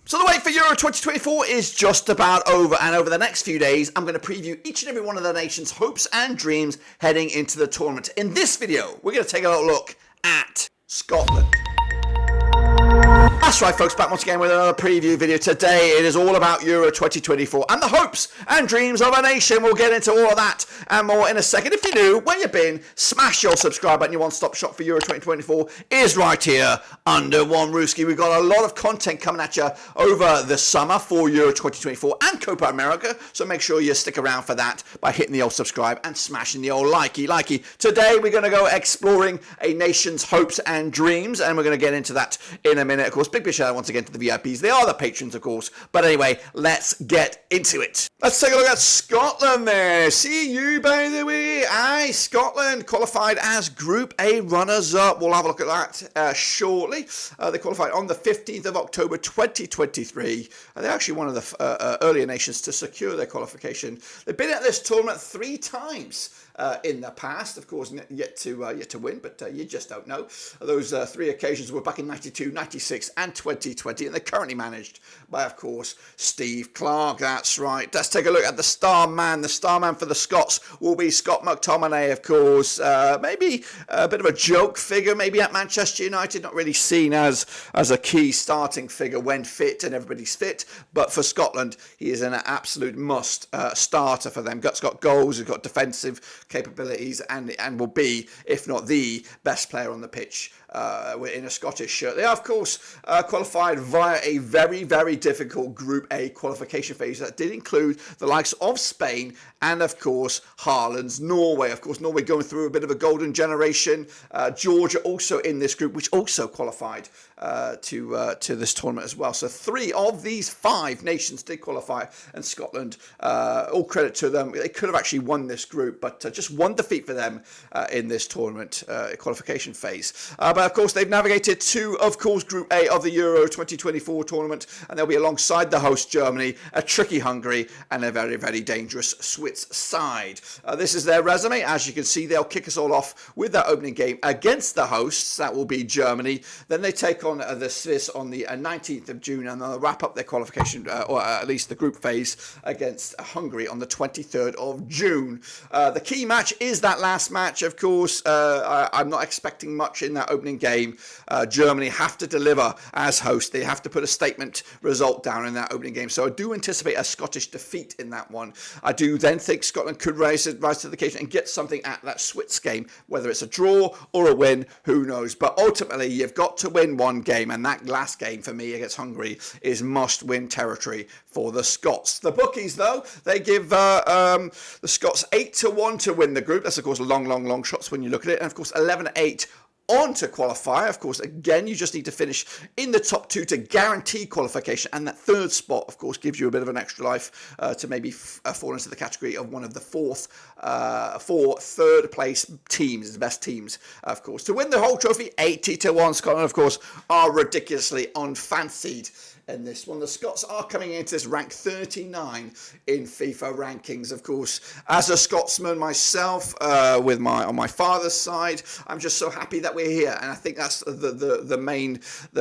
So the wait for Euro 2024 is just about over, and over the next few days I'm going to preview each and every one of the nation's hopes and dreams heading into the tournament. In this video, we're going to take a look at Scotland. That's right, folks, back once again with another preview video. Today it is all about Euro 2024 and the hopes and dreams of a nation. We'll get into all of that and more in a second. If you're new, where you've been, smash your subscribe button. Your one-stop shop for Euro 2024 is right here under one Rooski. We've got a lot of content coming at you over the summer for Euro 2024 and Copa America, so make sure you stick around for that by hitting the old subscribe and smashing the old likey. Today we're going to go exploring a nation's hopes and dreams, and we're going to get into that in a minute. Of course, big shout out once again to the VIPs. They are the patrons, of course. But anyway, let's get into it. Let's take a look at Scotland there. See you, by the way. Aye, Scotland qualified as Group A runners-up. We'll have a look at that shortly. They qualified on the 15th of October 2023. They're actually one of the earlier nations to secure their qualification. They've been at this tournament 3 times. In the past, of course, yet to win, but you just don't know. Those 3 occasions were back in 92, 96 and 2020, and they're currently managed by, of course, Steve Clarke. That's right. Let's take a look at the star man. The star man for the Scots will be Scott McTominay, of course. Maybe a bit of a joke figure, maybe at Manchester United, not really seen as a key starting figure when fit and everybody's fit, but for Scotland, he is an absolute must starter for them. He's got goals, he's got defensive capabilities, and will be, if not the best player on the pitch in a Scottish shirt. They are, of course, qualified via a very, very difficult Group A qualification phase that did include the likes of Spain and, of course, Haaland's Norway. Of course, Norway going through a bit of a golden generation. Georgia also in this group, which also qualified to this tournament as well. So 3 of these 5 nations did qualify, and Scotland, all credit to them. They could have actually won this group, but just one defeat for them in this tournament qualification phase. But of course, they've navigated to, of course, Group A of the Euro 2024 tournament, and they'll be alongside the host Germany, a tricky Hungary, and a very, very dangerous Swiss side. This is their resume. As you can see, they'll kick us all off with that opening game against the hosts. That will be Germany. Then they take on the Swiss on the 19th of June, and they'll wrap up their qualification, or at least the group phase, against Hungary on the 23rd of June. The key match is that last match, of course. I'm not expecting much in that opening game. Germany have to deliver as host. They have to put a statement result down in that opening game. So I do anticipate a Scottish defeat in that one. I do then think Scotland could rise to the occasion and get something at that Swiss game, whether it's a draw or a win, who knows. But ultimately, you've got to win one game, and that last game for me against Hungary is must-win territory for the Scots. The bookies, though, they give the Scots 8-1 to win the group. That's, of course, long shots when you look at it. And, of course, 11-8 on to qualify. Of course, again, you just need to finish in the top 2 to guarantee qualification, and that 3rd spot, of course, gives you a bit of an extra life to maybe fall into the category of one of the 4 third place teams, the best teams, of course. To win the whole trophy, 80-1. Scotland, of course, are ridiculously unfancied in this one. The Scots are coming into this rank 39 in FIFA rankings. Of course, as a Scotsman myself, on my father's side, I'm just so happy that we're here, and I think that's the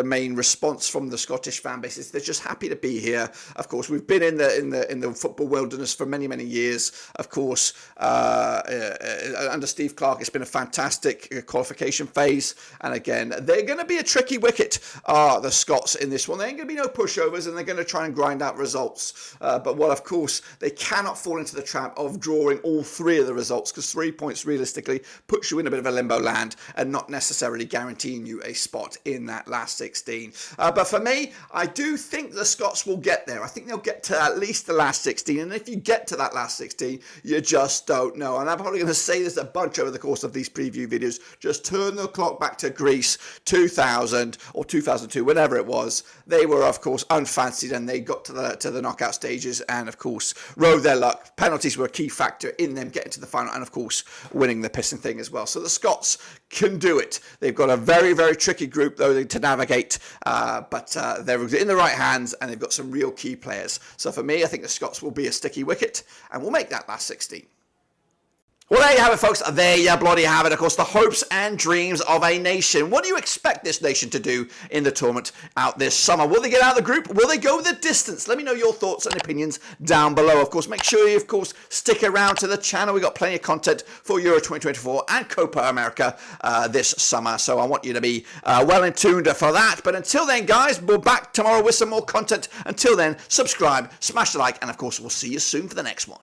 main response from the Scottish fan base. Is they're just happy to be here. Of course, we've been in the football wilderness for many years. Of course, under Steve Clarke, it's been a fantastic qualification phase, and again, they're going to be a tricky wicket. The Scots in this one, there ain't going to be no pushovers, and they're going to try and grind out results. But of course, they cannot fall into the trap of drawing all 3 of the results, because 3 points realistically puts you in a bit of a limbo land and not necessarily guaranteeing you a spot in that last 16. But for me, I do think the Scots will get there. I think they'll get to at least the last 16, and if you get to that last 16, you just don't know. And I'm probably going to say this a bunch over the course of these preview videos. Just turn the clock back to Greece 2000 or 2002, whenever it was. They were, of course, unfancied, and they got to the knockout stages and, of course, rode their luck. Penalties were a key factor in them getting to the final and, of course, winning the pissing thing as well. So the Scots can do it. They've got a very, very tricky group, though, to navigate, but they're in the right hands, and they've got some real key players. So for me, I think the Scots will be a sticky wicket and will make that last 16. Well, there you have it, folks. There you bloody have it. Of course, the hopes and dreams of a nation. What do you expect this nation to do in the tournament out this summer? Will they get out of the group? Will they go the distance? Let me know your thoughts and opinions down below. Of course, make sure you, of course, stick around to the channel. We've got plenty of content for Euro 2024 and Copa America this summer. So I want you to be well in tuned for that. But until then, guys, we're back tomorrow with some more content. Until then, subscribe, smash the like, and of course, we'll see you soon for the next one.